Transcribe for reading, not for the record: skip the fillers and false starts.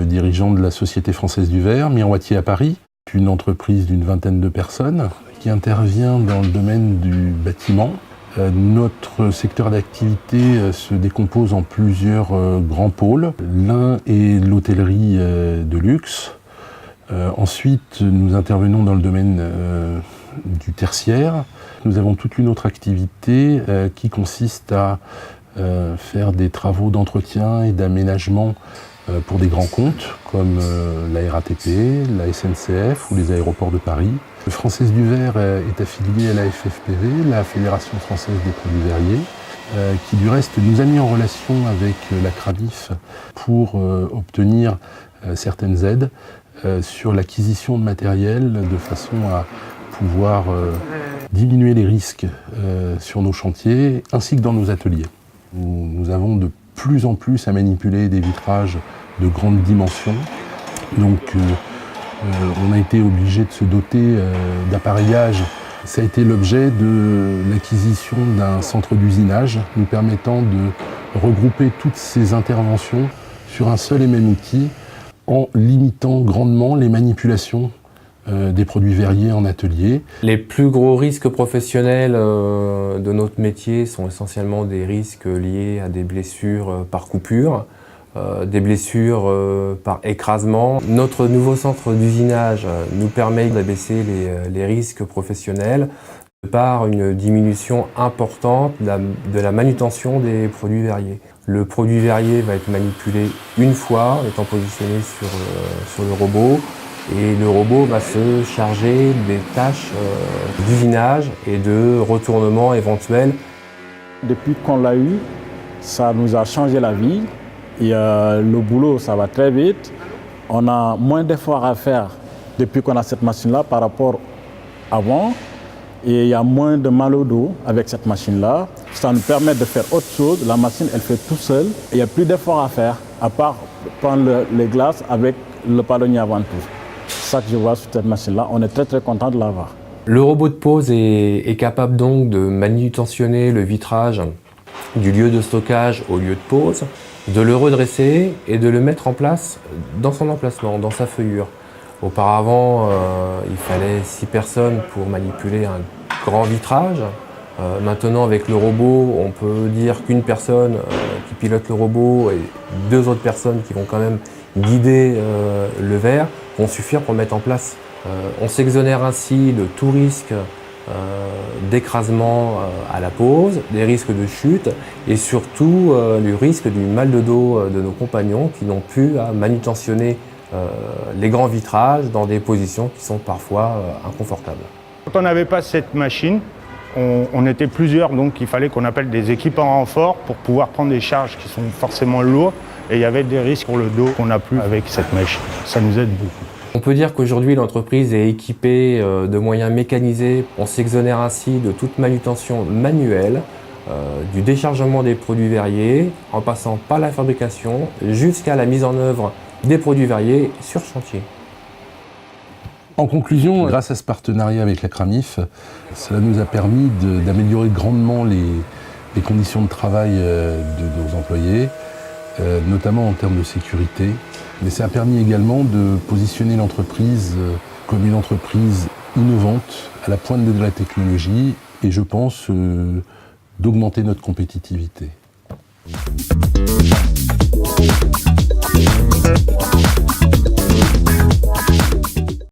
Dirigeant de la Société française du verre, Miroitier à Paris, une entreprise d'une vingtaine de personnes qui intervient dans le domaine du bâtiment. Notre secteur d'activité se décompose en plusieurs grands pôles. L'un est l'hôtellerie de luxe. Ensuite, nous intervenons dans le domaine du tertiaire. Nous avons toute une autre activité qui consiste à faire des travaux d'entretien et d'aménagement pour des grands comptes comme la RATP, la SNCF ou les aéroports de Paris. Le Française du verre est affilié à la FFPV, la Fédération française des produits verriers, qui du reste nous a mis en relation avec la CRAMIF pour obtenir certaines aides sur l'acquisition de matériel de façon à pouvoir diminuer les risques sur nos chantiers ainsi que dans nos ateliers. Nous avons de plus en plus à manipuler des vitrages de grande dimension. Donc on a été obligé de se doter d'appareillage. Ça a été l'objet de l'acquisition d'un centre d'usinage nous permettant de regrouper toutes ces interventions sur un seul et même outil en limitant grandement les manipulations des produits verriers en atelier. Les plus gros risques professionnels de notre métier sont essentiellement des risques liés à des blessures par coupure, des blessures par écrasement. Notre nouveau centre d'usinage nous permet d'abaisser les risques professionnels par une diminution importante de la manutention des produits verriers. Le produit verrier va être manipulé une fois, étant positionné sur le robot. Et le robot va se charger des tâches d'usinage et de retournement éventuel. Depuis qu'on l'a eu, ça nous a changé la vie. Et le boulot, ça va très vite. On a moins d'efforts à faire depuis qu'on a cette machine-là par rapport à avant. Et il y a moins de mal au dos avec cette machine-là. Ça nous permet de faire autre chose. La machine, elle fait tout seule. Il n'y a plus d'efforts à faire, à part prendre les glaces avec le palonnier avant tout. Ça que je vois sur cette machine-là, on est très content de l'avoir. Le robot de pose est capable donc de manutentionner le vitrage du lieu de stockage au lieu de pose, de le redresser et de le mettre en place dans son emplacement, dans sa feuillure. Auparavant, il fallait 6 personnes pour manipuler un grand vitrage. Maintenant, avec le robot, on peut dire qu'une personne qui pilote le robot et 2 autres personnes qui vont quand même guider le verre vont suffire pour le mettre en place. On s'exonère ainsi de tout risque d'écrasement à la pose, des risques de chute et surtout du risque du mal de dos de nos compagnons qui n'ont plus à manutentionner les grands vitrages dans des positions qui sont parfois inconfortables. Quand on n'avait pas cette machine, on était plusieurs, donc il fallait qu'on appelle des équipes en renfort pour pouvoir prendre des charges qui sont forcément lourdes. Et il y avait des risques pour le dos qu'on n'a plus avec cette machine. Ça nous aide beaucoup. On peut dire qu'aujourd'hui l'entreprise est équipée de moyens mécanisés. On s'exonère ainsi de toute manutention manuelle, du déchargement des produits verriers, en passant par la fabrication jusqu'à la mise en œuvre des produits verriers sur chantier. En conclusion, grâce à ce partenariat avec la CRAMIF, cela nous a permis d'améliorer grandement les conditions de travail de nos employés, notamment en termes de sécurité. Mais ça a permis également de positionner l'entreprise comme une entreprise innovante, à la pointe de la technologie, et je pense d'augmenter notre compétitivité.